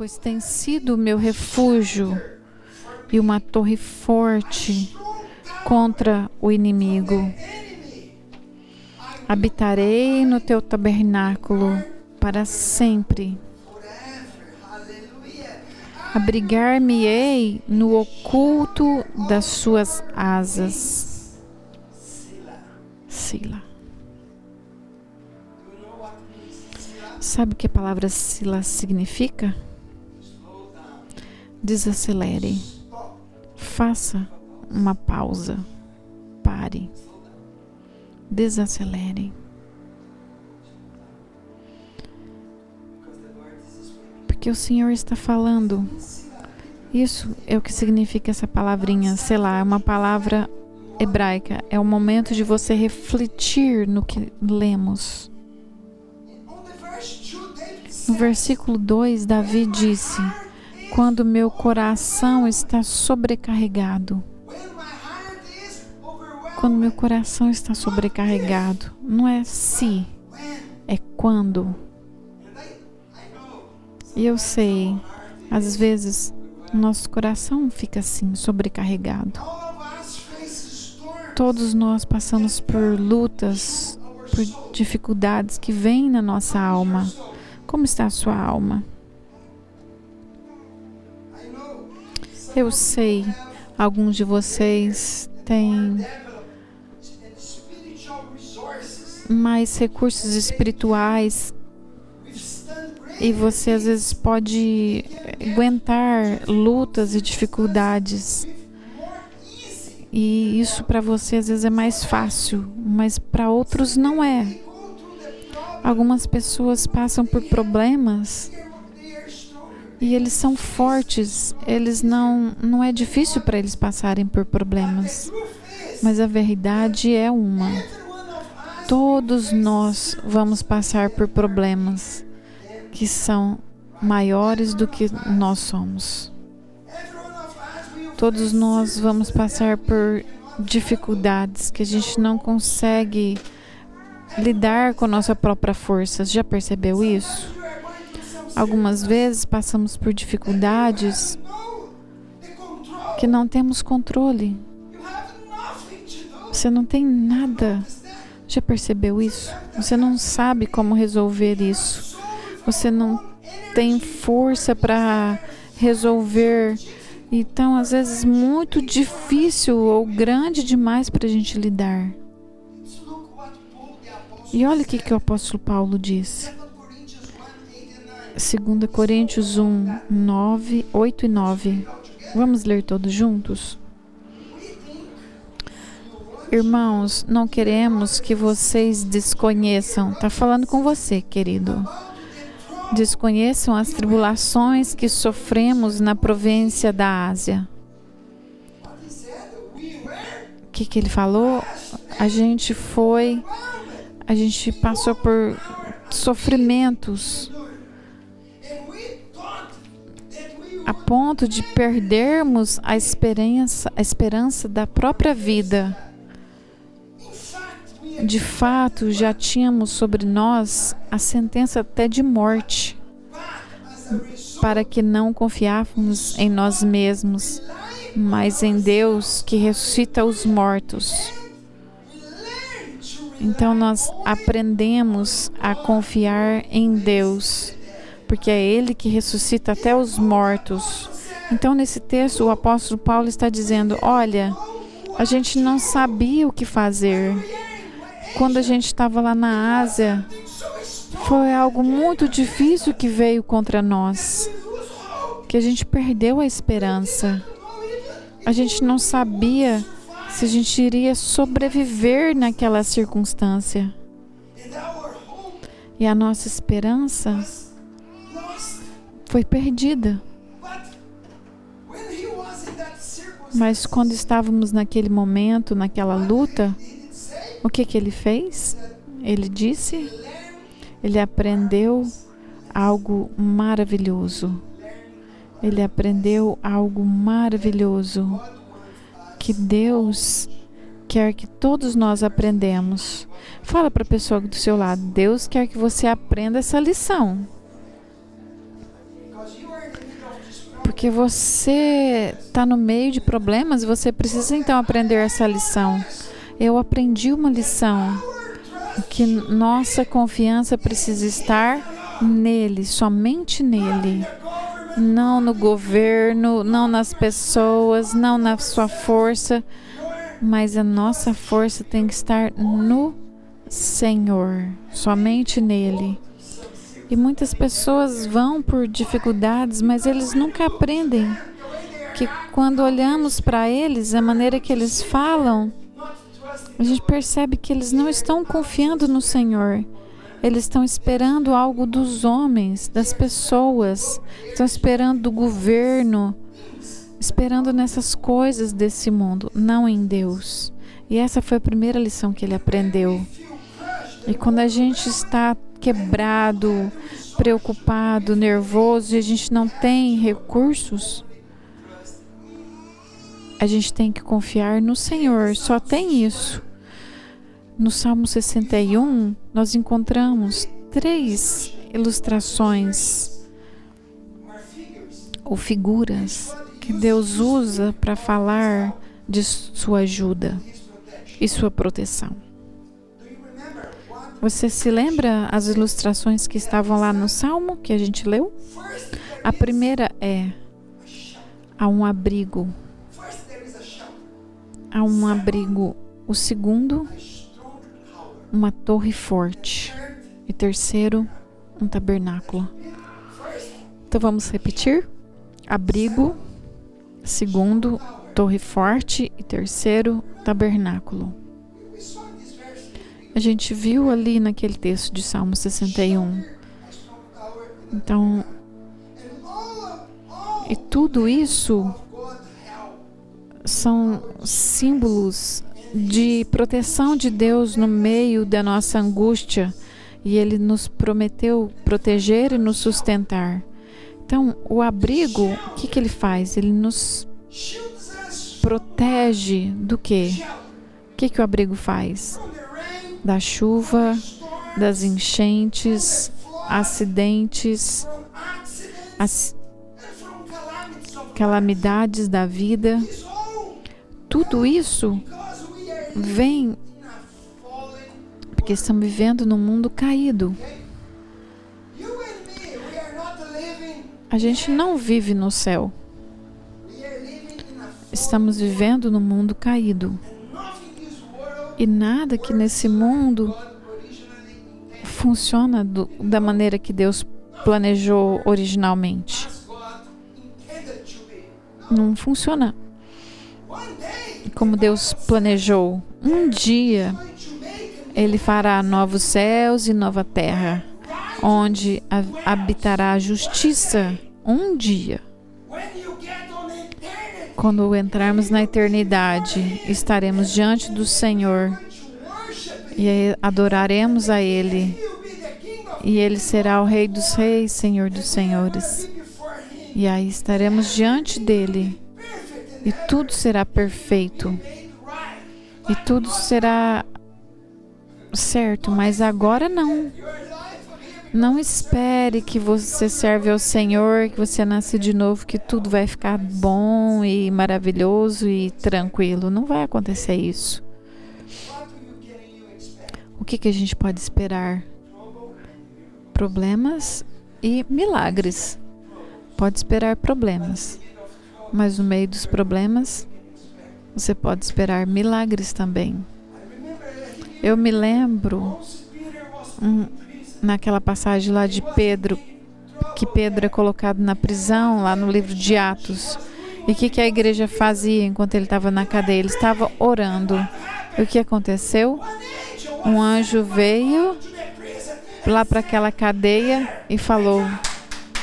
pois tem sido o meu refúgio e uma torre forte contra o inimigo. Habitarei no teu tabernáculo para sempre. Abrigar-me-ei no oculto das suas asas. Sila. Sabe o que a palavra Sila significa? Desacelere. Faça uma pausa. Pare. Desacelere. Porque o Senhor está falando. Isso é o que significa essa palavrinha, Selá, é uma palavra hebraica. É o momento de você refletir no que lemos. No versículo 2, Davi disse: quando meu coração está sobrecarregado. Quando meu coração está sobrecarregado, não é se, é quando. E eu sei, às vezes, nosso coração fica assim, sobrecarregado. Todos nós passamos por lutas, por dificuldades que vêm na nossa alma. Como está a sua alma? Eu sei, alguns de vocês têm mais recursos espirituais e você às vezes pode aguentar lutas e dificuldades. E isso para você às vezes é mais fácil, mas para outros não é. Algumas pessoas passam por problemas e eles são fortes, não é difícil para eles passarem por problemas. Mas a verdade é uma. Todos nós vamos passar por problemas que são maiores do que nós somos. Todos nós vamos passar por dificuldades que a gente não consegue lidar com a nossa própria força. Já percebeu isso? Algumas vezes passamos por dificuldades que não temos controle. Você não tem nada. Já percebeu isso? Você não sabe como resolver isso. Você não tem força para resolver. Então, às vezes, muito difícil ou grande demais para a gente lidar. E olha o que o apóstolo Paulo diz. 2 Coríntios 1, 8 e 9. Vamos ler todos juntos? Irmãos, não queremos que vocês desconheçam. Está falando com você, querido. Desconheçam as tribulações que sofremos na província da Ásia. O que ele falou? A gente passou por sofrimentos a ponto de perdermos a esperança da própria vida. De fato, já tínhamos sobre nós a sentença até de morte, para que não confiássemos em nós mesmos, mas em Deus que ressuscita os mortos. Então nós aprendemos a confiar em Deus, porque é Ele que ressuscita até os mortos. Então nesse texto o apóstolo Paulo está dizendo: olha, a gente não sabia o que fazer. Quando a gente estava lá na Ásia, foi algo muito difícil que veio contra nós, que a gente perdeu a esperança. A gente não sabia se a gente iria sobreviver naquela circunstância. E a nossa esperança foi perdida. Mas quando estávamos naquele momento, naquela luta, o que ele fez? Ele disse, ele aprendeu algo maravilhoso. Ele aprendeu algo maravilhoso que Deus quer que todos nós aprendamos. Fala para a pessoa do seu lado: Deus quer que você aprenda essa lição. Porque você está no meio de problemas, você precisa então aprender essa lição. Eu aprendi uma lição, que nossa confiança precisa estar nele, somente nele. Não no governo, não nas pessoas, não na sua força, mas a nossa força tem que estar no Senhor, somente nele. E muitas pessoas vão por dificuldades, mas eles nunca aprendem que quando olhamos para eles, a maneira que eles falam, a gente percebe que eles não estão confiando no Senhor. Eles estão esperando algo dos homens, das pessoas, estão esperando do governo, esperando nessas coisas desse mundo, não em Deus. E essa foi a primeira lição que ele aprendeu. E quando a gente está quebrado, preocupado, nervoso e a gente não tem recursos, a gente tem que confiar no Senhor, só tem isso. No Salmo 61, nós encontramos 3 ilustrações ou figuras que Deus usa para falar de sua ajuda e sua proteção. Você se lembra as ilustrações que estavam lá no Salmo que a gente leu? A primeira é: há um abrigo. Há um abrigo. O segundo, uma torre forte. E terceiro, um tabernáculo. Então vamos repetir? Abrigo, segundo, torre forte e terceiro, tabernáculo. A gente viu ali naquele texto de Salmo 61. Então, e tudo isso são símbolos de proteção de Deus no meio da nossa angústia, e Ele nos prometeu proteger e nos sustentar. Então, o abrigo, o que Ele faz? Ele nos protege do quê? O que o abrigo faz? Da chuva, das enchentes, acidentes, as calamidades da vida. Tudo isso vem porque estamos vivendo num mundo caído. A gente não vive no céu. Estamos vivendo num mundo caído. E nada que nesse mundo funciona da maneira que Deus planejou originalmente. Não funciona como Deus planejou. Um dia Ele fará novos céus e nova terra, onde habitará a justiça. Um dia. Quando entrarmos na eternidade, estaremos diante do Senhor e adoraremos a Ele. E Ele será o Rei dos Reis, Senhor dos Senhores. E aí estaremos diante dEle. E tudo será perfeito. E tudo será certo, mas agora não. Não espere que você serve ao Senhor, que você nasce de novo, que tudo vai ficar bom e maravilhoso e tranquilo. Não vai acontecer isso. O que a gente pode esperar? Problemas e milagres. Pode esperar problemas, mas no meio dos problemas, você pode esperar milagres também. Eu me lembro naquela passagem lá de Pedro, que Pedro é colocado na prisão, lá no livro de Atos. E o que a igreja fazia enquanto ele estava na cadeia? Ele estava orando. E o que aconteceu? Um anjo veio lá para aquela cadeia e falou: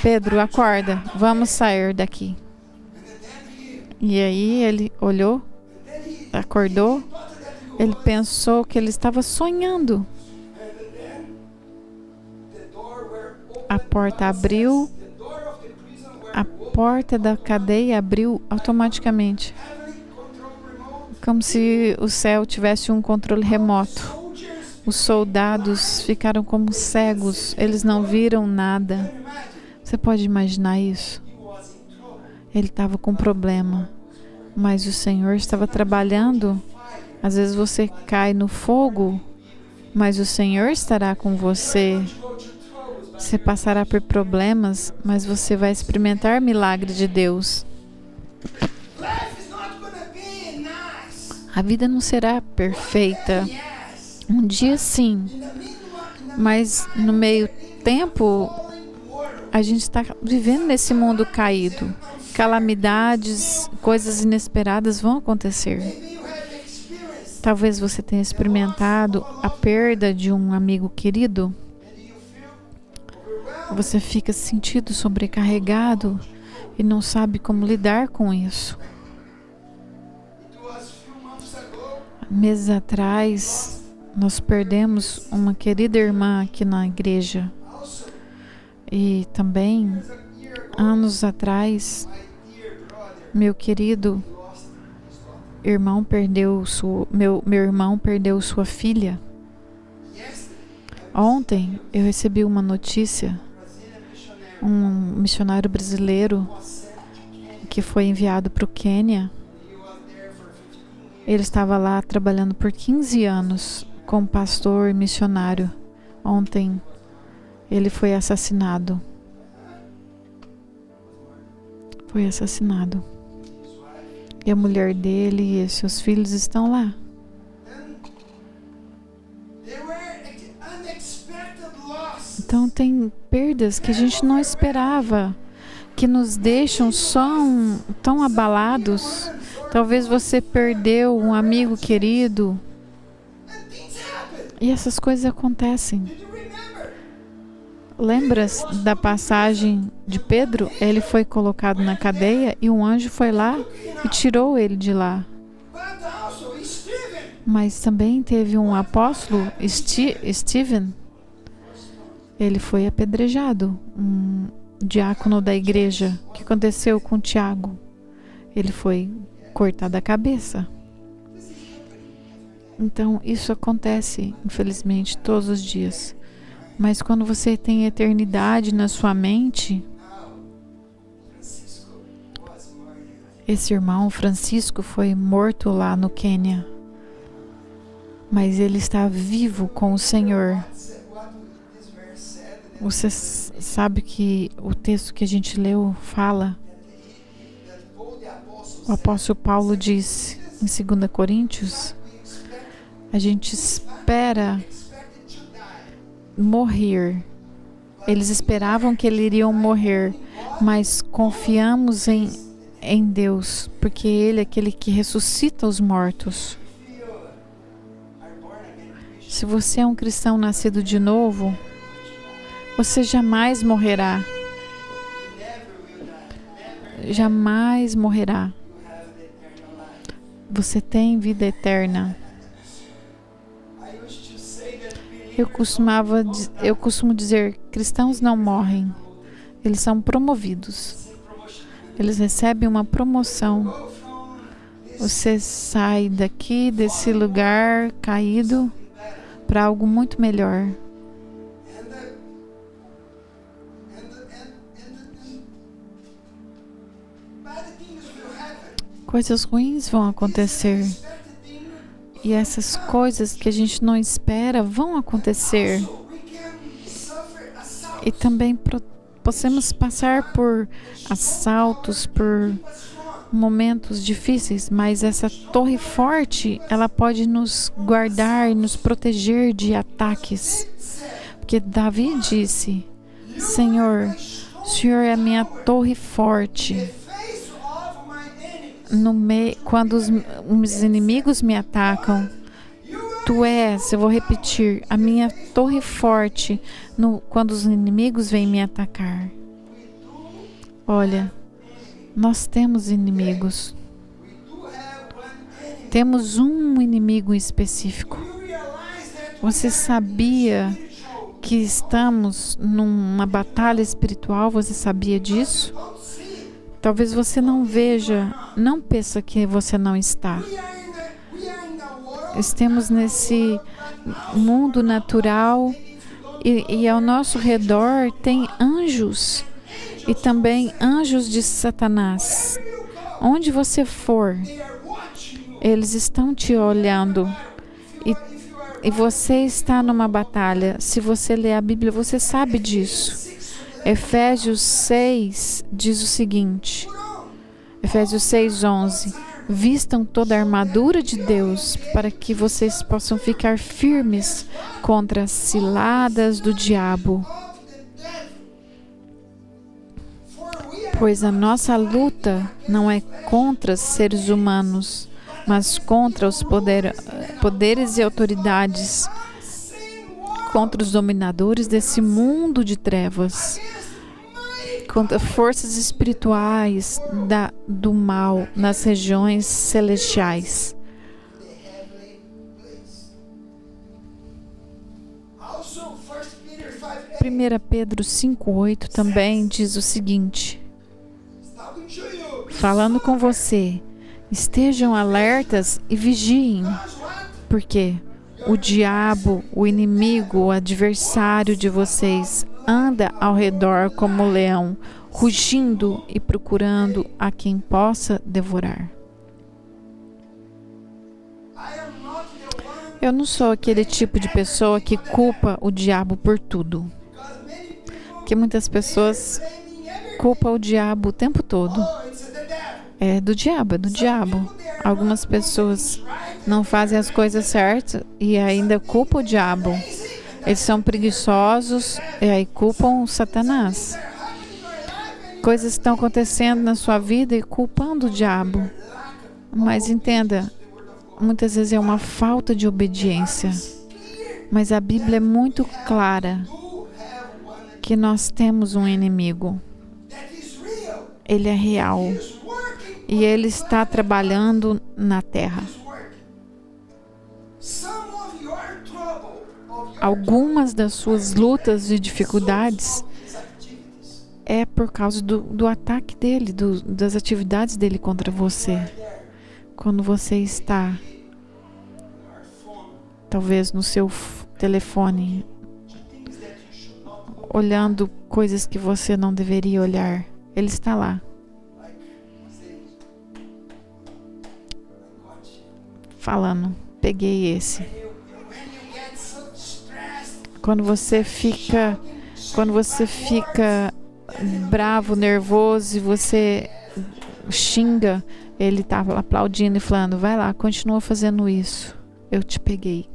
Pedro, acorda, vamos sair daqui. E aí ele olhou, acordou, ele pensou que ele estava sonhando. A porta abriu, a porta da cadeia abriu automaticamente, como se o céu tivesse um controle remoto. Os soldados ficaram como cegos, eles não viram nada. Você pode imaginar isso? Ele estava com problema, mas o Senhor estava trabalhando. Às vezes você cai no fogo, mas o Senhor estará com você. Você passará por problemas, mas você vai experimentar milagre de Deus. A vida não será perfeita. Um dia sim, mas no meio tempo a gente está vivendo nesse mundo caído. Calamidades, coisas inesperadas vão acontecer. Talvez você tenha experimentado a perda de um amigo querido. Você fica se sentindo sobrecarregado e não sabe como lidar com isso. Meses atrás, nós perdemos uma querida irmã aqui na igreja. E também, anos atrás, meu querido irmão meu irmão perdeu sua filha. Ontem eu recebi uma notícia. Um missionário brasileiro que foi enviado para o Quênia. Ele estava lá trabalhando por 15 anos como pastor e missionário. Ontem ele foi assassinado. Foi assassinado. E a mulher dele e seus filhos estão lá. Então tem perdas que a gente não esperava, que nos deixam tão abalados. Talvez você perdeu um amigo querido. E essas coisas acontecem. Lembra-se da passagem de Pedro? Ele foi colocado na cadeia e um anjo foi lá e tirou ele de lá. Mas também teve um apóstolo, Stephen. Ele foi apedrejado, um diácono da igreja. O que aconteceu com Tiago? Ele foi cortado a cabeça. Então, isso acontece, infelizmente, todos os dias. Mas quando você tem eternidade na sua mente, esse irmão Francisco foi morto lá no Quênia. Mas ele está vivo com o Senhor. Você sabe que o texto que a gente leu fala, o apóstolo Paulo disse em 2 Coríntios, a gente espera morrer. Eles esperavam que eles iriam morrer, mas confiamos em Deus, porque Ele é aquele que ressuscita os mortos. Se você é um cristão nascido de novo, você jamais morrerá. Jamais morrerá. Você tem vida eterna. Eu costumo dizer, cristãos não morrem. Eles são promovidos. Eles recebem uma promoção. Você sai daqui, desse lugar caído, para algo muito melhor. Coisas ruins vão acontecer. E essas coisas que a gente não espera vão acontecer. E também possamos passar por assaltos, por momentos difíceis, mas essa torre forte, ela pode nos guardar e nos proteger de ataques. Porque Davi disse, Senhor, o Senhor é a minha torre forte. Quando os inimigos me atacam, Tu és, eu vou repetir, a minha torre forte quando os inimigos vêm me atacar. Olha, nós temos inimigos. Temos um inimigo específico. Você sabia que estamos numa batalha espiritual? Você sabia disso? Talvez você não veja, não pense que você não está. Estamos nesse mundo natural e ao nosso redor tem anjos e também anjos de Satanás. Onde você for, eles estão te olhando e você está numa batalha. Se você ler a Bíblia, você sabe disso. Efésios 6 diz o seguinte, Efésios 6:11: vistam toda a armadura de Deus para que vocês possam ficar firmes contra as ciladas do diabo. Pois a nossa luta não é contra seres humanos, mas contra os poderes e autoridades, contra os dominadores desse mundo de trevas, contra forças espirituais do mal nas regiões celestiais. 1 Pedro 5:8 também diz o seguinte, falando com você: estejam alertas e vigiem, porque o diabo, o inimigo, o adversário de vocês, anda ao redor como um leão, rugindo e procurando a quem possa devorar. Eu não sou aquele tipo de pessoa que culpa o diabo por tudo. Porque muitas pessoas culpam o diabo o tempo todo. É do diabo. Algumas pessoas não fazem as coisas certas e ainda culpam o diabo. Eles são preguiçosos e aí culpam o Satanás. Coisas estão acontecendo na sua vida e culpando o diabo. Mas entenda, muitas vezes é uma falta de obediência. Mas a Bíblia é muito clara que nós temos um inimigo. Ele é real. E ele está trabalhando na terra. Algumas das suas lutas e dificuldades é por causa do ataque dele, das atividades dele contra você. Quando você está, talvez no seu telefone, olhando coisas que você não deveria olhar, ele está lá. Falando, peguei esse. Quando você fica bravo, nervoso e você xinga, ele está aplaudindo e falando: vai lá, continua fazendo isso. Eu te peguei.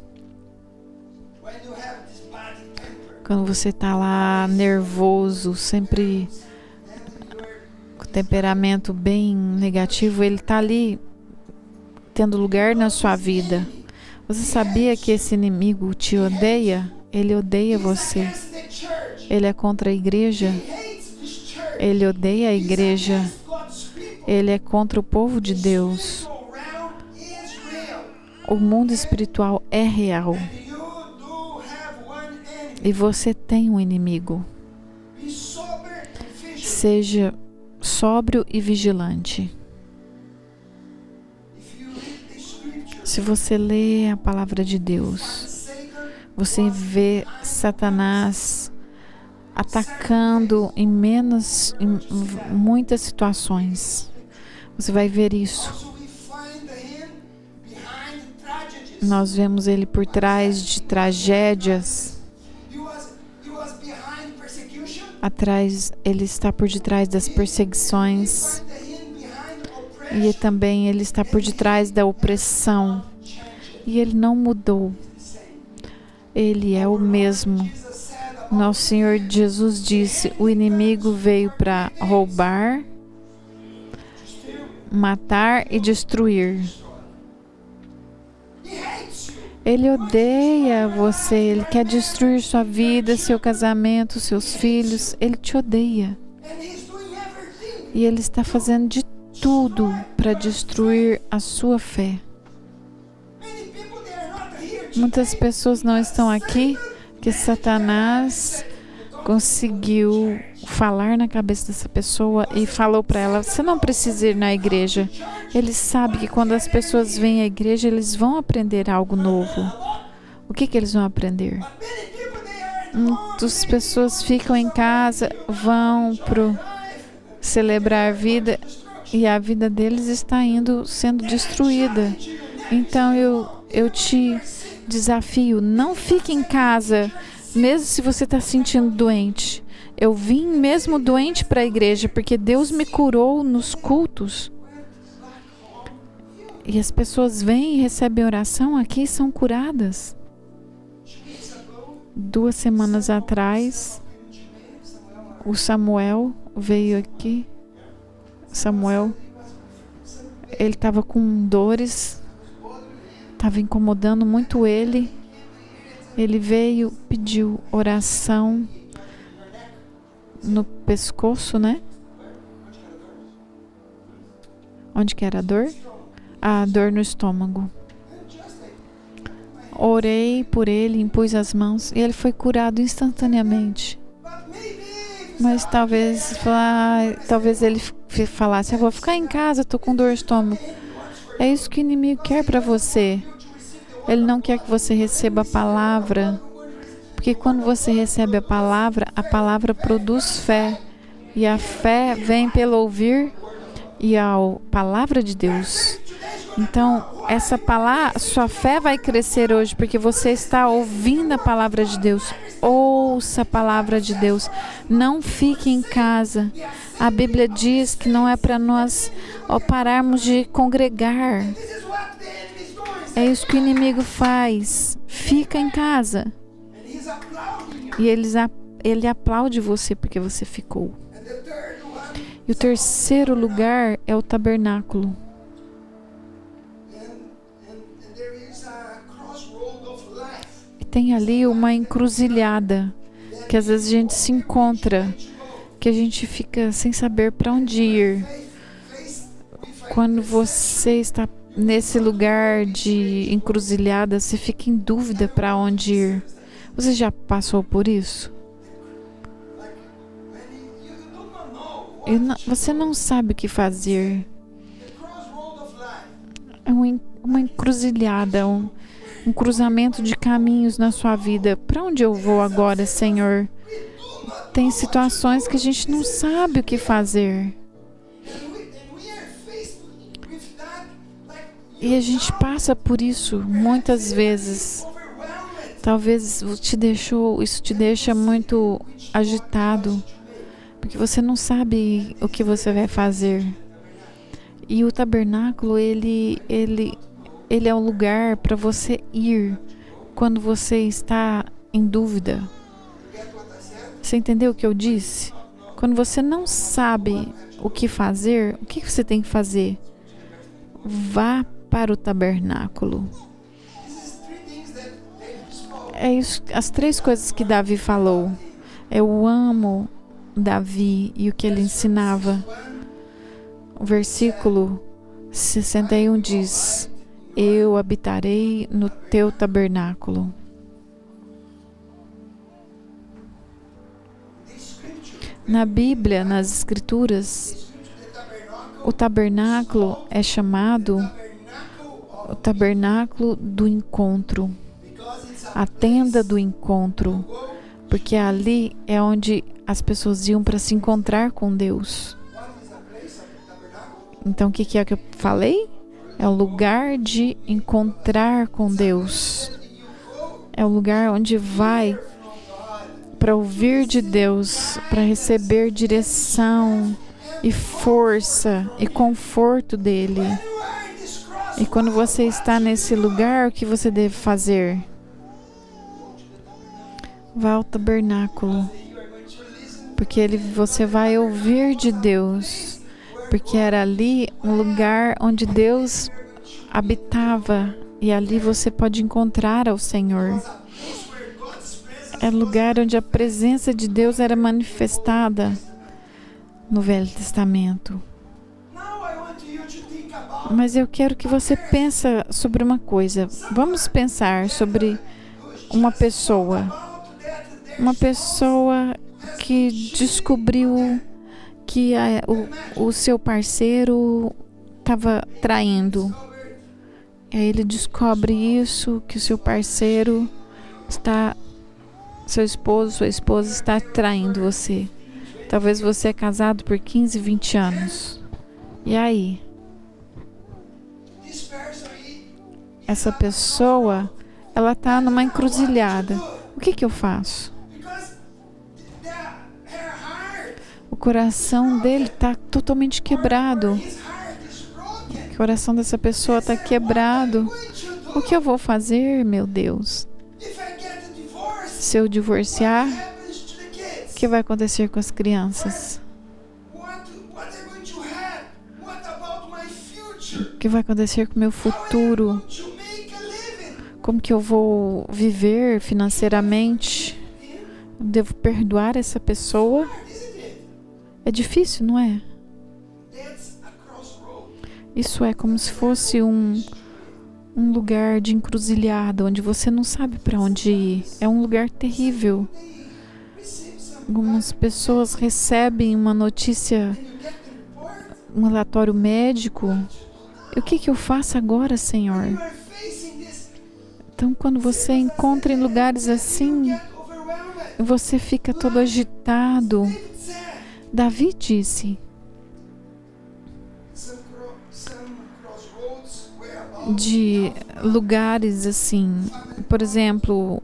Quando você está lá nervoso, sempre com temperamento bem negativo, ele está ali tendo lugar na sua vida. Você sabia que esse inimigo te odeia? Ele odeia você. Ele é contra a igreja. Ele odeia a igreja. Ele é contra o povo de Deus. O mundo espiritual é real. E você tem um inimigo. Seja sóbrio e vigilante. Se você lê a palavra de Deus, você vê Satanás atacando em muitas situações. Você vai ver isso. Nós vemos ele por trás de tragédias. Ele está por detrás das perseguições. E também ele está por detrás da opressão. E ele não mudou. Ele é o mesmo. Nosso Senhor Jesus disse: o inimigo veio para roubar, matar e destruir. Ele odeia você. Ele quer destruir sua vida, seu casamento, seus filhos. Ele te odeia. E ele está fazendo de tudo para destruir a sua fé. Muitas pessoas não estão aqui porque Satanás conseguiu falar na cabeça dessa pessoa e falou para ela: você não precisa ir na igreja. Ele sabe que quando as pessoas vêm à igreja, eles vão aprender algo novo. O que eles vão aprender? Muitas pessoas ficam em casa, vão celebrar a vida e a vida deles está sendo destruída. Então eu te desafio, não fique em casa, mesmo se você está se sentindo doente. Eu vim mesmo doente para a igreja, porque Deus me curou nos cultos. E as pessoas vêm e recebem oração aqui e são curadas. 2 semanas atrás, o Samuel veio aqui. Samuel, ele estava com dores, estava incomodando muito ele. Ele veio, pediu oração no pescoço, né? Onde que era a dor? A dor no estômago. Orei por ele, impus as mãos e ele foi curado instantaneamente. Mas talvez ele falasse, eu vou ficar em casa, estou com dor no estômago. É isso que o inimigo quer para você. Ele não quer que você receba a palavra, porque quando você recebe a palavra produz fé. E a fé vem pelo ouvir e a palavra de Deus. Então, essa palavra, sua fé vai crescer hoje, porque você está ouvindo a palavra de Deus. Ouça a palavra de Deus. Não fique em casa. A Bíblia diz que não é para nós pararmos de congregar. É isso que o inimigo faz. Fica em casa. E ele aplaude você porque você ficou. E o terceiro lugar é o tabernáculo. E tem ali uma encruzilhada que às vezes a gente se encontra, que a gente fica sem saber para onde ir. Quando você está nesse lugar de encruzilhada, você fica em dúvida para onde ir. Você já passou por isso? Você não sabe o que fazer. É uma encruzilhada, um cruzamento de caminhos na sua vida. Para onde eu vou agora, Senhor? Tem situações que a gente não sabe o que fazer. E a gente passa por isso muitas vezes. Talvez isso te deixa muito agitado, porque você não sabe o que você vai fazer. E o tabernáculo, ele é um lugar para você ir quando você está em dúvida. Você entendeu o que eu disse? Quando você não sabe o que fazer, o que você tem que fazer? Vá para o tabernáculo. É isso, as 3 coisas que Davi falou. Eu amo Davi e o que ele ensinava. O versículo 61 diz: eu habitarei no teu tabernáculo. Na Bíblia, nas Escrituras, o tabernáculo é chamado o tabernáculo do encontro, a tenda do encontro, porque ali é onde as pessoas iam para se encontrar com Deus. Então, o que é que eu falei? É o lugar de encontrar com Deus. É o lugar onde vai para ouvir de Deus, para receber direção e força e conforto dele. E quando você está nesse lugar, o que você deve fazer? Vá ao tabernáculo, porque você vai ouvir de Deus, porque era ali um lugar onde Deus habitava, e ali você pode encontrar ao Senhor. É o lugar onde a presença de Deus era manifestada no Velho Testamento. Mas eu quero que você pense sobre uma coisa. Vamos pensar sobre uma pessoa que descobriu que o seu parceiro estava traindo. E aí ele descobre isso, que o seu parceiro sua esposa está traindo você. Talvez você é casado por 15, 20 anos. E aí? Essa pessoa, ela está numa encruzilhada. O que eu faço? O coração dele está totalmente quebrado. O coração dessa pessoa está quebrado. O que eu vou fazer, meu Deus? Se eu divorciar, o que vai acontecer com as crianças? O que vai acontecer com o meu futuro? Como que eu vou viver financeiramente? Devo perdoar essa pessoa? É difícil, não é? Isso é como se fosse um lugar de encruzilhada, onde você não sabe para onde ir. É um lugar terrível. Algumas pessoas recebem uma notícia, um relatório médico. E o que eu faço agora, Senhor? Então, quando você encontra em lugares assim, você fica todo agitado. Davi disse de lugares assim, por exemplo,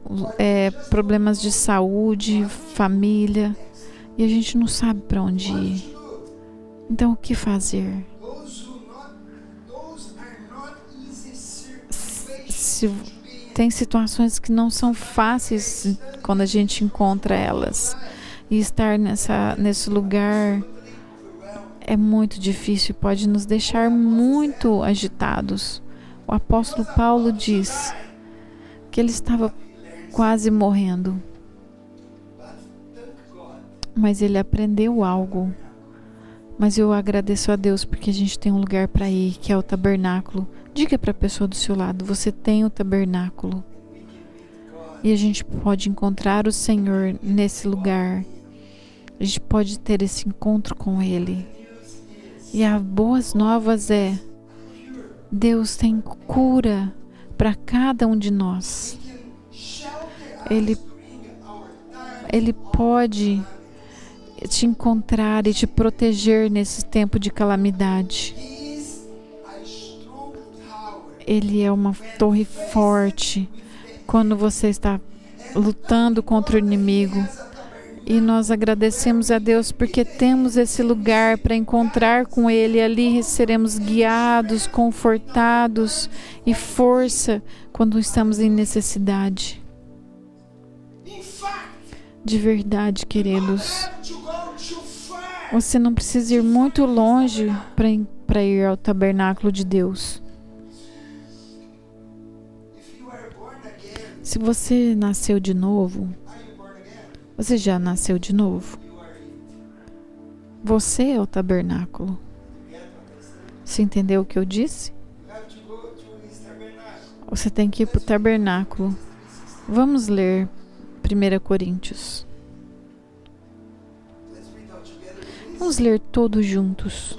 problemas de saúde, família, e a gente não sabe para onde ir. Então, o que fazer? Tem situações que não são fáceis quando a gente encontra elas. E estar nesse lugar é muito difícil, pode nos deixar muito agitados. O apóstolo Paulo diz que ele estava quase morrendo, mas ele aprendeu algo. Mas eu agradeço a Deus porque a gente tem um lugar para ir, que é o tabernáculo. Diga para a pessoa do seu lado, você tem o tabernáculo. E a gente pode encontrar o Senhor nesse lugar. A gente pode ter esse encontro com Ele. E as boas novas é, Deus tem cura para cada um de nós. Ele pode te encontrar e te proteger nesse tempo de calamidade. Ele é uma torre forte quando você está lutando contra o inimigo. E nós agradecemos a Deus porque temos esse lugar para encontrar com Ele. Ali seremos guiados, confortados e força quando estamos em necessidade. De verdade, queridos, você não precisa ir muito longe para ir ao tabernáculo de Deus. Se você nasceu de novo, você já nasceu de novo? Você é o tabernáculo. Você entendeu o que eu disse? Você tem que ir para o tabernáculo. Vamos ler 1 Coríntios. Vamos ler todos juntos.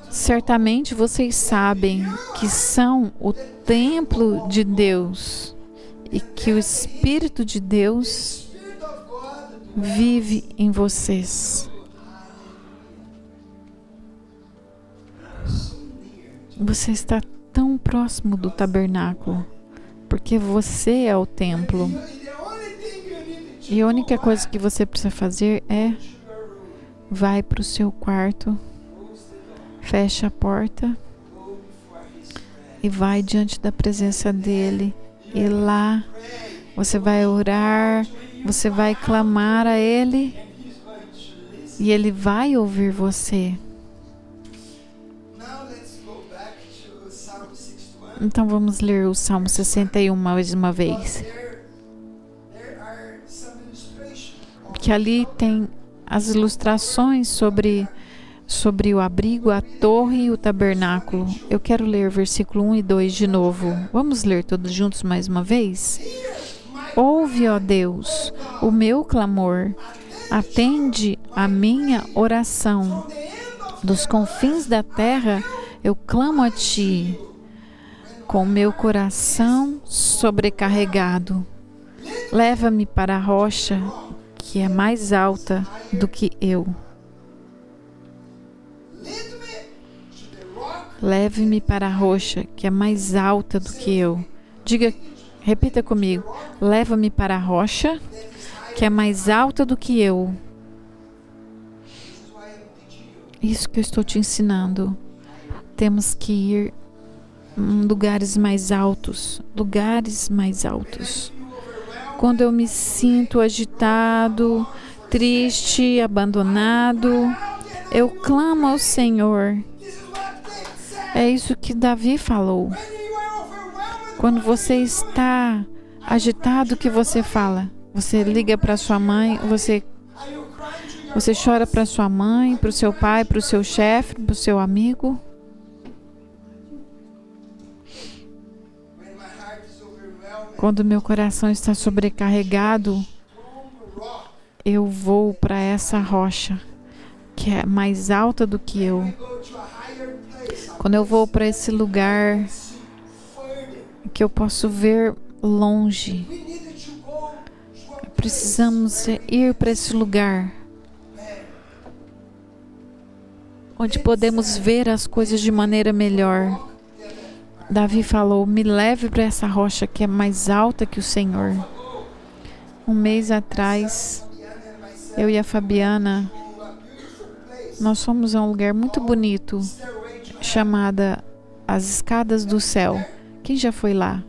Certamente vocês sabem que são o templo de Deus e que o Espírito de Deus vive em vocês. Você está tão próximo do tabernáculo, porque você é o templo. E a única coisa que você precisa fazer é vai para o seu quarto, fecha a porta e vai diante da presença dele. E lá você vai orar, você vai clamar a Ele e Ele vai ouvir você. Então vamos ler o Salmo 61 mais uma vez. Que ali tem as ilustrações sobre o abrigo, a torre e o tabernáculo. Eu quero ler versículo 1 e 2 de novo. Vamos ler todos juntos mais uma vez? Ouve, ó Deus, o meu clamor. Atende a minha oração. Dos confins da terra eu clamo a Ti, com meu coração sobrecarregado. Leva-me para a rocha que é mais alta do que eu. Leve-me para a rocha que é mais alta do que eu. Repita comigo. Leva-me para a rocha que é mais alta do que eu. Isso que eu estou te ensinando. Temos que ir em lugares mais altos. Lugares mais altos. Quando eu me sinto agitado, triste, abandonado, eu clamo ao Senhor. É isso que Davi falou. Quando você está agitado, o que você fala? Você liga para sua mãe, você chora para sua mãe, para o seu pai, para o seu chefe, para o seu amigo? Quando meu coração está sobrecarregado, eu vou para essa rocha que é mais alta do que eu. Quando eu vou para esse lugar que eu posso ver longe, precisamos ir para esse lugar onde podemos ver as coisas de maneira melhor. Davi falou: me leve para essa rocha que é mais alta que o Senhor. Um mês atrás, eu e a Fabiana, nós fomos a um lugar muito bonito, chamada As Escadas do Céu. Quem já foi lá?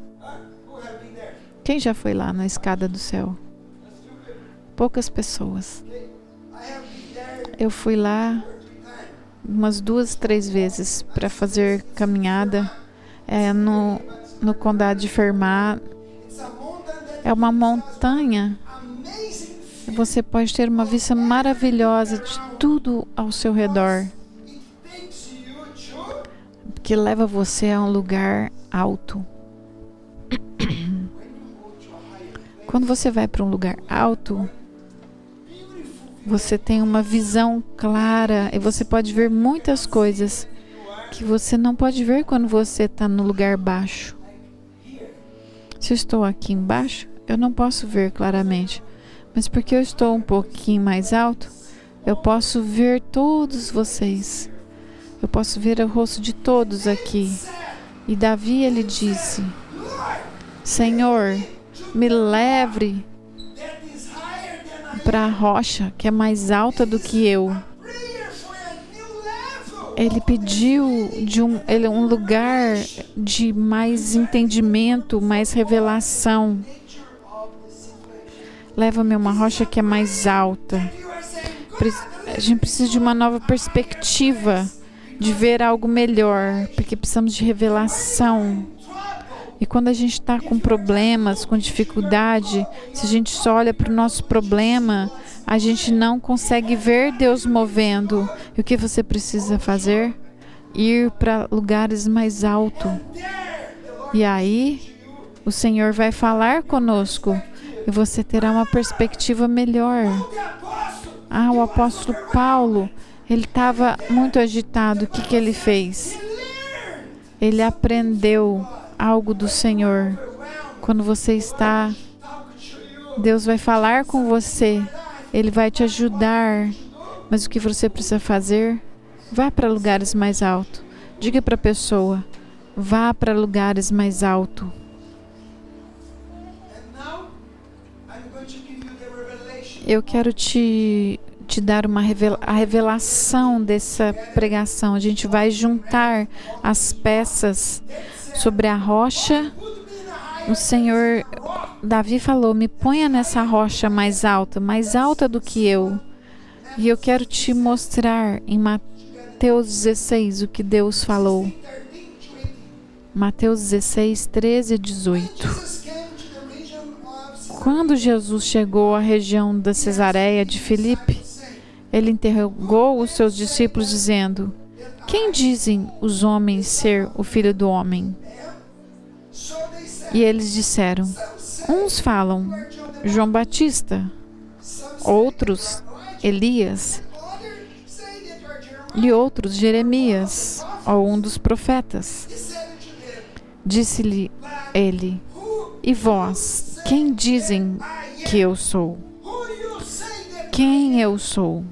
Quem já foi lá na Escada do Céu? Poucas pessoas. Eu fui lá umas 2, 3 vezes para fazer caminhada no condado de Fermat. É uma montanha. Você pode ter uma vista maravilhosa de tudo ao seu redor, que leva você a um lugar alto. Quando você vai para um lugar alto, você tem uma visão clara e você pode ver muitas coisas que você não pode ver quando você está no lugar baixo. Se eu estou aqui embaixo, eu não posso ver claramente, mas porque eu estou um pouquinho mais alto, eu posso ver todos vocês. Eu posso ver o rosto de todos aqui. E Davi, ele disse: Senhor, me leve para a rocha que é mais alta do que eu. Ele pediu um lugar de mais entendimento, mais revelação. Leva-me a uma rocha que é mais alta. A gente precisa de uma nova perspectiva, de ver algo melhor, porque precisamos de revelação. E quando a gente está com problemas, com dificuldade, se a gente só olha para o nosso problema, a gente não consegue ver Deus movendo. E o que você precisa fazer? Ir para lugares mais altos. E aí, o Senhor vai falar conosco e você terá uma perspectiva melhor. O apóstolo Paulo, ele estava muito agitado. O que ele fez? Ele aprendeu algo do Senhor. Quando você está, Deus vai falar com você. Ele vai te ajudar. Mas o que você precisa fazer? Vá para lugares mais altos. Diga para a pessoa: vá para lugares mais altos. Eu quero te dar a revelação dessa pregação. A gente vai juntar as peças sobre a rocha. O Senhor, Davi falou: me ponha nessa rocha mais alta do que eu. E eu quero te mostrar em Mateus 16 o que Deus falou. Mateus 16, 13 e 18. Quando Jesus chegou à região da Cesareia de Filipe, ele interrogou os seus discípulos dizendo: quem dizem os homens ser o Filho do Homem? E eles disseram: uns falam João Batista, outros Elias, e outros Jeremias, ou um dos profetas. Disse-lhe ele: e vós, quem dizem que eu sou? quem eu sou.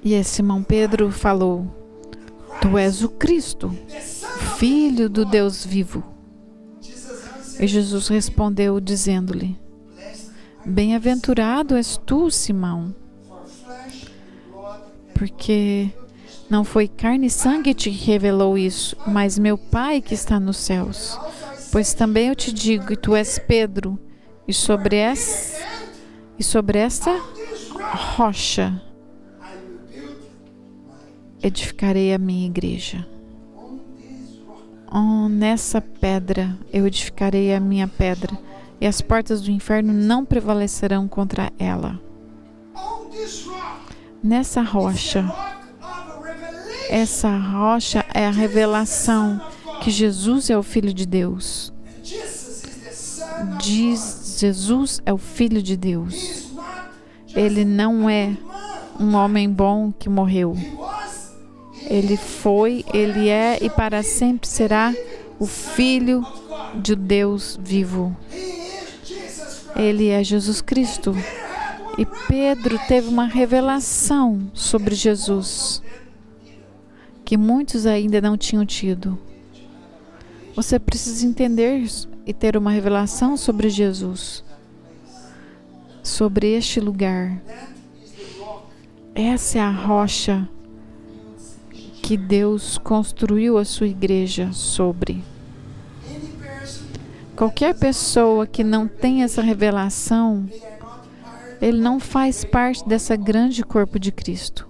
E Simão Pedro falou: Tu és o Cristo, Filho do Deus vivo. E Jesus respondeu dizendo-lhe: Bem-aventurado és tu, Simão, porque não foi carne e sangue que te revelou isso, mas meu Pai que está nos céus. Pois também eu te digo, e tu és Pedro, e sobre esta rocha edificarei a minha igreja. Nessa pedra eu edificarei a minha pedra, e as portas do inferno não prevalecerão contra ela. Nessa rocha, essa rocha é a revelação que Jesus é o Filho de Deus. Jesus é o Filho de Deus. Ele não é um homem bom que morreu. Ele foi, ele é e para sempre será o Filho de Deus vivo. Ele é Jesus Cristo. E Pedro teve uma revelação sobre Jesus que muitos ainda não tinham tido. Você precisa entender e ter uma revelação sobre Jesus, sobre este lugar. Essa é a rocha que Deus construiu a sua igreja sobre. Qualquer pessoa que não tem essa revelação, ele não faz parte dessa grande corpo de Cristo.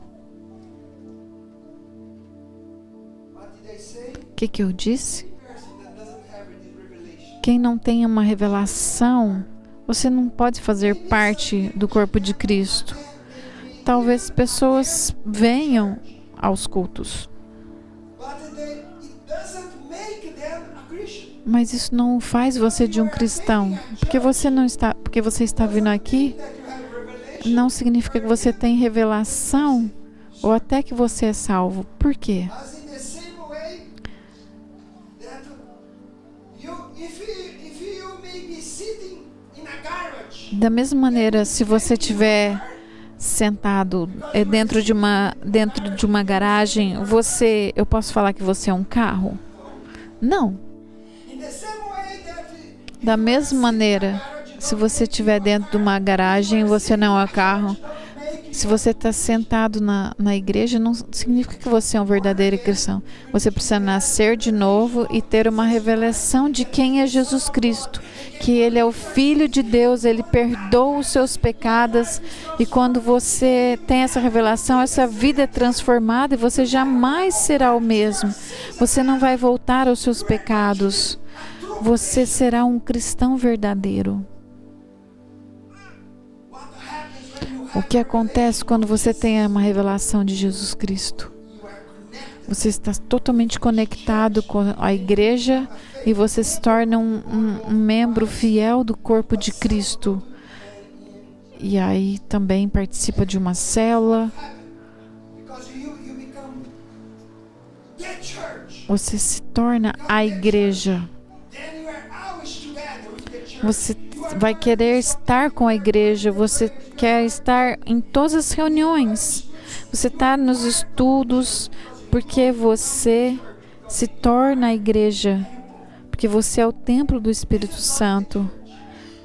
O que eu disse? Quem não tem uma revelação, você não pode fazer parte do corpo de Cristo. Talvez pessoas venham aos cultos, mas isso não faz você de um cristão. Porque você está vindo aqui, não significa que você tem revelação ou até que você é salvo. Por quê? Da mesma maneira, se você estiver sentado dentro de uma garagem, eu posso falar que você é um carro? Não. Da mesma maneira, se você estiver dentro de uma garagem, você não é um carro. Se você está sentado na igreja, não significa que você é um verdadeiro cristão. Você precisa nascer de novo e ter uma revelação de quem é Jesus Cristo. Que Ele é o Filho de Deus, Ele perdoa os seus pecados. E quando você tem essa revelação, essa vida é transformada e você jamais será o mesmo. Você não vai voltar aos seus pecados. Você será um cristão verdadeiro. O que acontece quando você tem uma revelação de Jesus Cristo? Você está totalmente conectado com a igreja e você se torna um membro fiel do corpo de Cristo. E aí também participa de uma célula. Você se torna a igreja. Você vai querer estar com a igreja, você quer estar em todas as reuniões. Você está nos estudos porque você se torna a igreja, porque você é o templo do Espírito Santo.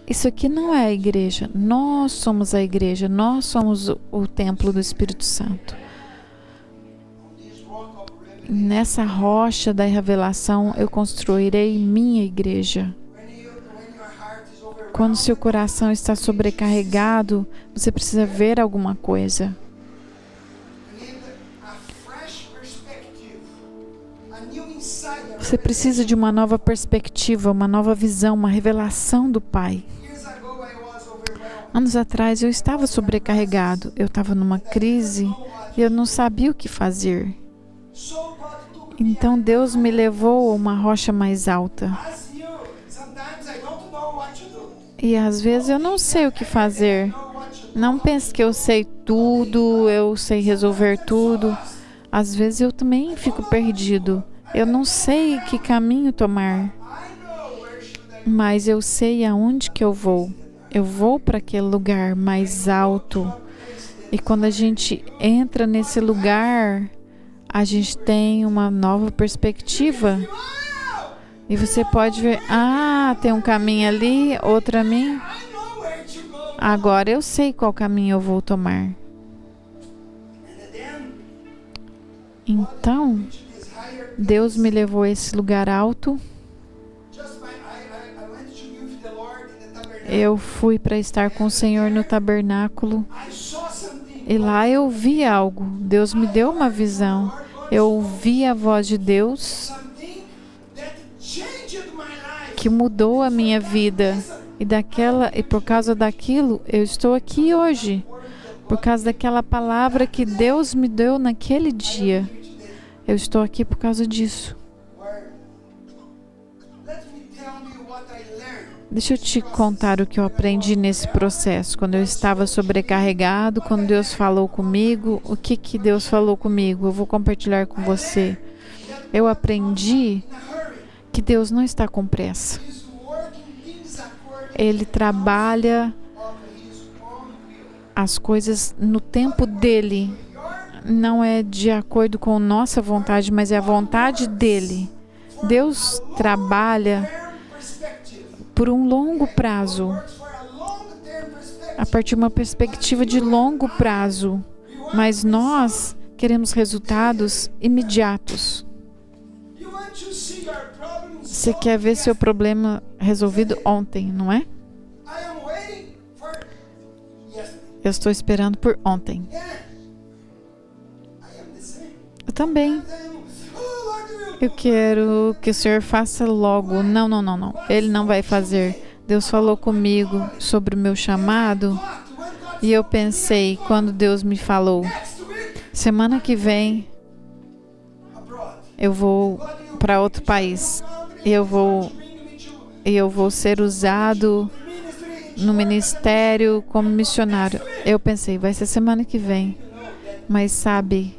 Isso aqui não é a igreja, nós somos a igreja, nós somos o templo do Espírito Santo. Nessa rocha da revelação eu construirei minha igreja. Quando seu coração está sobrecarregado, você precisa ver alguma coisa. Você precisa de uma nova perspectiva, uma nova visão, uma revelação do Pai. Anos atrás eu estava sobrecarregado, eu estava numa crise e eu não sabia o que fazer. Então Deus me levou a uma rocha mais alta. E às vezes eu não sei o que fazer. Não pense que eu sei tudo, eu sei resolver tudo. Às vezes eu também fico perdido. Eu não sei que caminho tomar. Mas eu sei aonde que eu vou. Eu vou para aquele lugar mais alto. E quando a gente entra nesse lugar, a gente tem uma nova perspectiva. E você pode ver, tem um caminho ali, outro caminho. Agora eu sei qual caminho eu vou tomar. Então, Deus me levou a esse lugar alto. Eu fui para estar com o Senhor no tabernáculo. E lá eu vi algo. Deus me deu uma visão. Eu ouvi a voz de Deus que mudou a minha vida. E por causa daquilo, eu estou aqui hoje. Por causa daquela palavra que Deus me deu naquele dia. Eu estou aqui por causa disso. Deixa eu te contar o que eu aprendi nesse processo. Quando eu estava sobrecarregado, quando Deus falou comigo, o que Deus falou comigo? Eu vou compartilhar com você. Eu aprendi que Deus não está com pressa. Ele trabalha as coisas no tempo dele. Não é de acordo com nossa vontade, mas é a vontade dele. Deus trabalha por um longo prazo, a partir de uma perspectiva de longo prazo, mas nós queremos resultados imediatos. Você quer ver seu problema resolvido ontem, não é? Eu estou esperando por ontem. Eu também. Eu quero que o Senhor faça logo. Não. Ele não vai fazer. Deus falou comigo sobre o meu chamado. E eu pensei, quando Deus me falou, semana que vem eu vou para outro país. E eu vou ser usado no ministério como missionário. Eu pensei, vai ser semana que vem. Mas sabe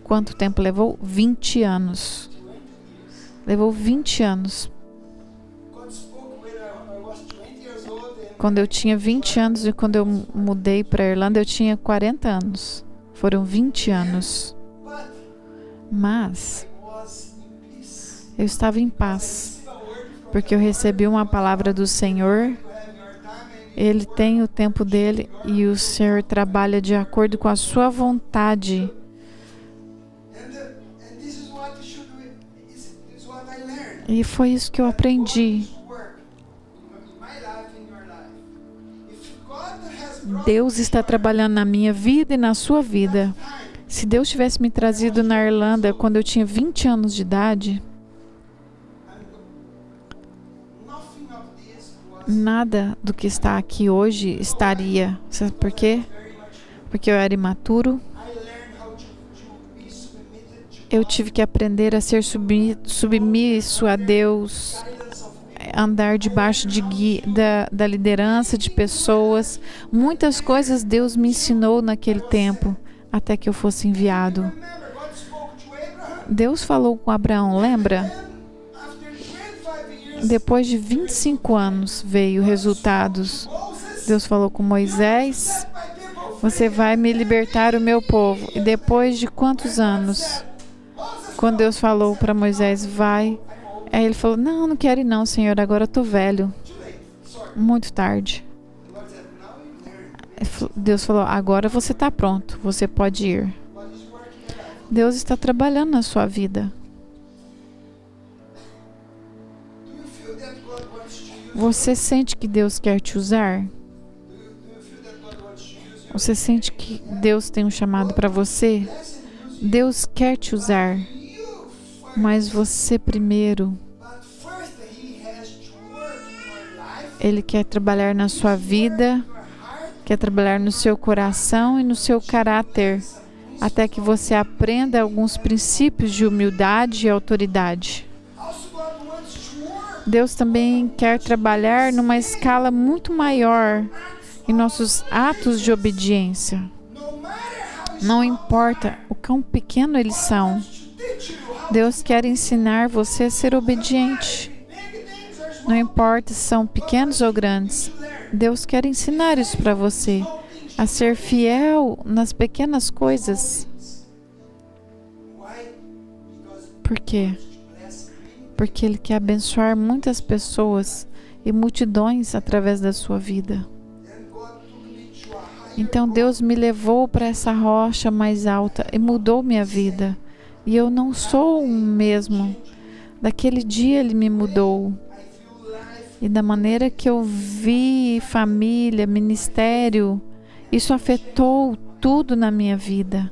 quanto tempo levou? 20 anos. Levou 20 anos. Quando eu tinha 20 anos e quando eu mudei para a Irlanda, eu tinha 40 anos. Foram 20 anos. Mas eu estava em paz, porque eu recebi uma palavra do Senhor. Ele tem o tempo dele e o Senhor trabalha de acordo com a sua vontade. E foi isso que eu aprendi. Deus está trabalhando na minha vida e na sua vida. Se Deus tivesse me trazido na Irlanda quando eu tinha 20 anos de idade, nada do que está aqui hoje estaria. Sabe por quê? Porque eu era imaturo. Eu tive que aprender a ser submisso a Deus, andar debaixo da liderança de pessoas. Muitas coisas Deus me ensinou naquele tempo, até que eu fosse enviado. Deus falou com Abraão, lembra? Depois de 25 anos veio resultados. Deus falou com Moisés, você vai me libertar o meu povo. E depois de quantos anos? Quando Deus falou para Moisés, vai. Aí ele falou, não quero ir não, Senhor, agora eu estou velho. Muito tarde. Deus falou, agora você está pronto, você pode ir. Deus está trabalhando na sua vida. Você sente que Deus quer te usar? Você sente que Deus tem um chamado para você? Deus quer te usar, mas você primeiro, Ele quer trabalhar na sua vida, quer trabalhar no seu coração e no seu caráter, até que você aprenda alguns princípios de humildade e autoridade. Deus também quer trabalhar numa escala muito maior em nossos atos de obediência. Não importa o quão pequeno eles são, Deus quer ensinar você a ser obediente. Não importa se são pequenos ou grandes, Deus quer ensinar isso para você, a ser fiel nas pequenas coisas. Por quê? Porque Ele quer abençoar muitas pessoas e multidões através da sua vida. Então Deus me levou para essa rocha mais alta e mudou minha vida. E eu não sou o mesmo. Daquele dia Ele me mudou. E da maneira que eu vi família, ministério, isso afetou tudo na minha vida.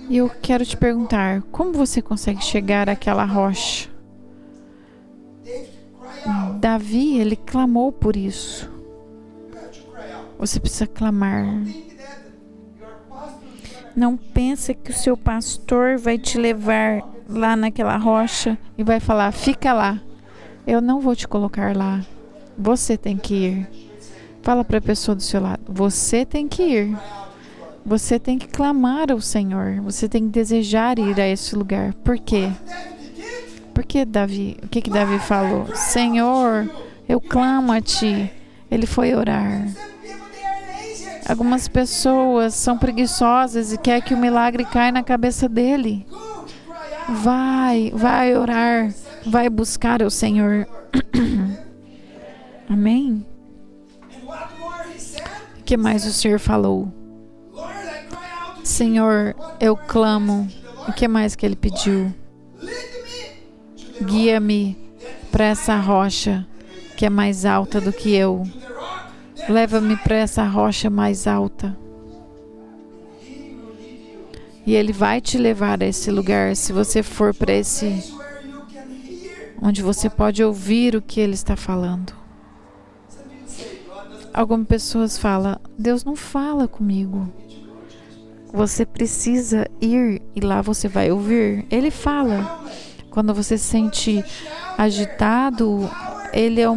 E eu quero te perguntar, como você consegue chegar àquela rocha? Davi, ele clamou por isso. Você precisa clamar. Não pense que o seu pastor vai te levar lá naquela rocha e vai falar, fica lá. Eu não vou te colocar lá. Você tem que ir. Fala para a pessoa do seu lado, você tem que ir. Você tem que clamar ao Senhor. Você tem que desejar ir a esse lugar. Por quê? Porque Davi, o que Davi falou? Senhor, eu clamo a Ti. Ele foi orar. Algumas pessoas são preguiçosas e querem que o milagre caia na cabeça dele. Vai orar. Vai buscar o Senhor. Amém? O que mais o Senhor falou? Senhor, eu clamo. O que mais que ele pediu? Guia-me para essa rocha que é mais alta do que eu. Leva-me para essa rocha mais alta. E Ele vai te levar a esse lugar se você for para esse onde você pode ouvir o que Ele está falando. Algumas pessoas falam, Deus não fala comigo. Você precisa ir e lá você vai ouvir. Ele fala. Quando você se sente agitado, Ele é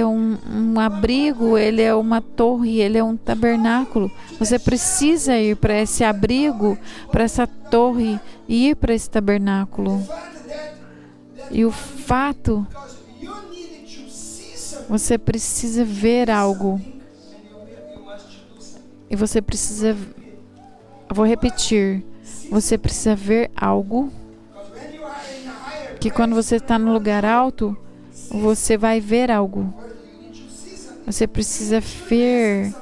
um abrigo, Ele é uma torre, Ele é um tabernáculo. Você precisa ir para esse abrigo, para essa torre e ir para esse tabernáculo. E o fato, você precisa ver algo. E você precisa, eu vou repetir, você precisa ver algo. Que quando você está no lugar alto, você vai ver algo. Você precisa ver,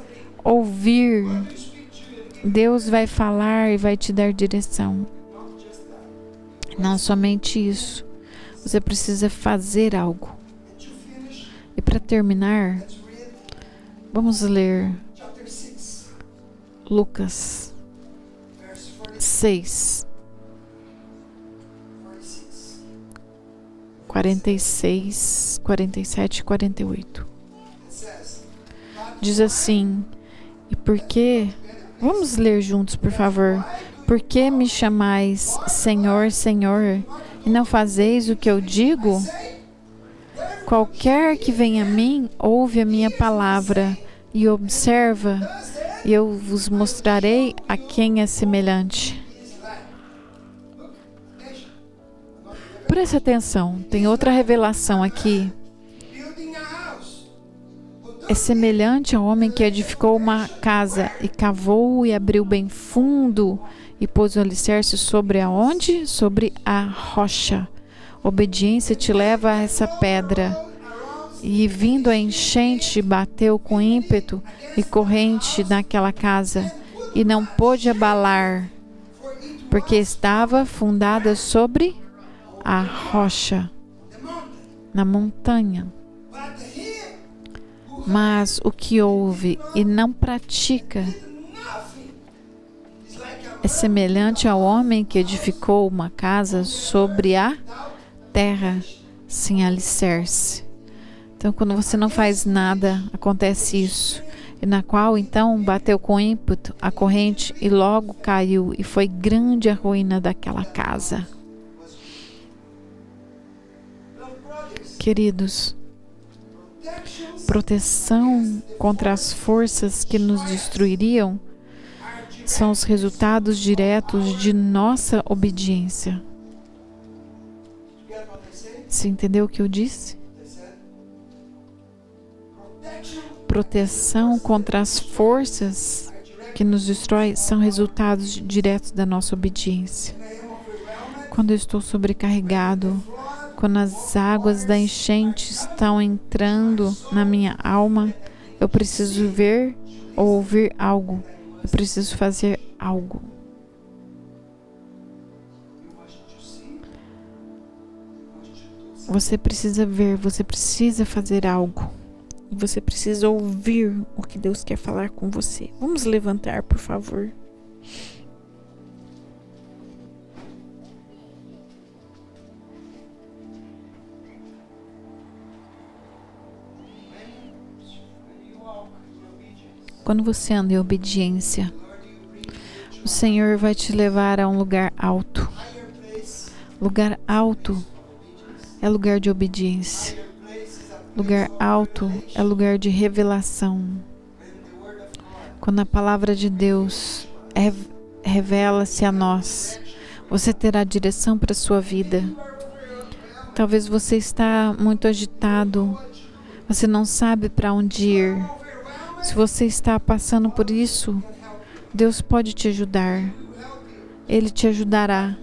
ouvir. Deus vai falar e vai te dar direção. Não somente isso. Você precisa fazer algo. E para terminar, vamos ler Lucas 6. 46, 47 e 48. Diz assim, e por que... Vamos ler juntos, por favor. Por que me chamais Senhor, Senhor, e não fazeis o que eu digo? Qualquer que venha a mim, ouve a minha palavra e observa, e eu vos mostrarei a quem é semelhante. Preste atenção, tem outra revelação aqui. É semelhante ao homem que edificou uma casa e cavou e abriu bem fundo e pôs o alicerce sobre aonde? Sobre a rocha. Obediência te leva a essa pedra. E vindo a enchente, bateu com ímpeto e corrente naquela casa e não pôde abalar, porque estava fundada sobre a rocha, na montanha. Mas o que ouve e não pratica é semelhante ao homem que edificou uma casa sobre a terra sem alicerce. Então, quando você não faz nada, acontece isso. E na qual, então, bateu com ímpeto a corrente e logo caiu, e foi grande a ruína daquela casa. Queridos, proteção contra as forças que nos destruiriam são os resultados diretos de nossa obediência. Você entendeu o que eu disse? Proteção contra as forças que nos destrói são resultados diretos da nossa obediência. Quando eu estou sobrecarregado, quando as águas da enchente estão entrando na minha alma, eu preciso ver ou ouvir algo. Eu preciso fazer algo. Você precisa ver, você precisa fazer algo. E você precisa ouvir o que Deus quer falar com você. Vamos levantar, por favor. Quando você anda em obediência, o Senhor vai te levar a um lugar alto. Lugar alto é lugar de obediência. Lugar alto é lugar de revelação. Quando a palavra de Deus revela-se a nós, você terá direção para a sua vida. Talvez você está muito agitado, você não sabe para onde ir. Se você está passando por isso, Deus pode te ajudar. Ele te ajudará.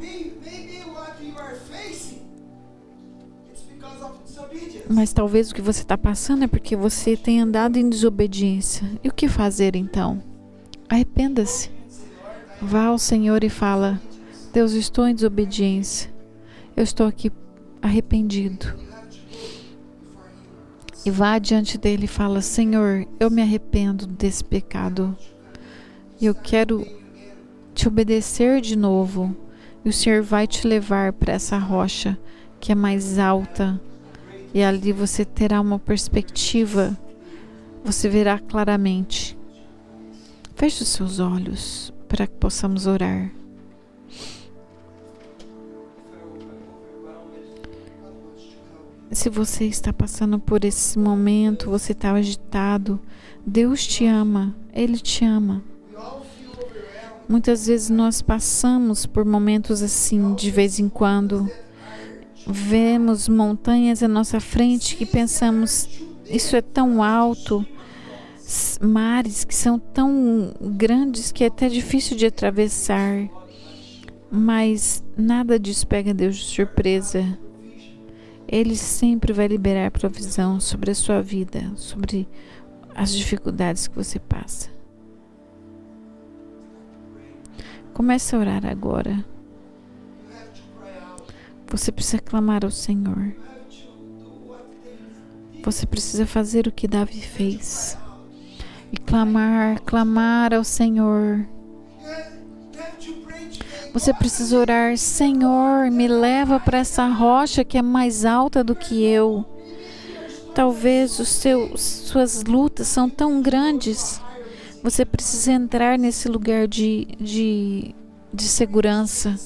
Mas talvez o que você está passando é porque você tem andado em desobediência. E o que fazer então? Arrependa-se. Vá ao Senhor e fala: Deus, eu estou em desobediência. Eu estou aqui arrependido. E vá diante dele e fala: Senhor, eu me arrependo desse pecado. E eu quero te obedecer de novo. E o Senhor vai te levar para essa rocha que é mais alta. E ali você terá uma perspectiva. Você verá claramente. Feche os seus olhos para que possamos orar. Se você está passando por esse momento, você está agitado, Deus te ama, Ele te ama. Muitas vezes nós passamos por momentos assim, de vez em quando. Vemos montanhas à nossa frente que pensamos, isso é tão alto, mares que são tão grandes que é até difícil de atravessar. Mas nada disso pega Deus de surpresa. Ele sempre vai liberar provisão sobre a sua vida, sobre as dificuldades que você passa. Comece a orar agora. Você precisa clamar ao Senhor. Você precisa fazer o que Davi fez. E clamar ao Senhor. Você precisa orar: Senhor, me leva para essa rocha que é mais alta do que eu. Talvez suas lutas são tão grandes. Você precisa entrar nesse lugar de segurança.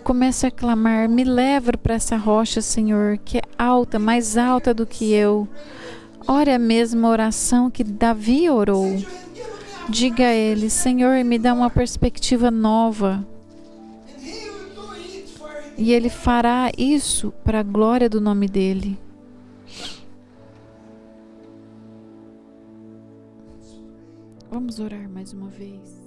Comece a clamar: me leva para essa rocha, Senhor, que é alta, mais alta do que eu. Ore a mesma oração que Davi orou. Diga a Ele: Senhor, me dá uma perspectiva nova. E Ele fará isso para a glória do nome dEle. Vamos orar mais uma vez.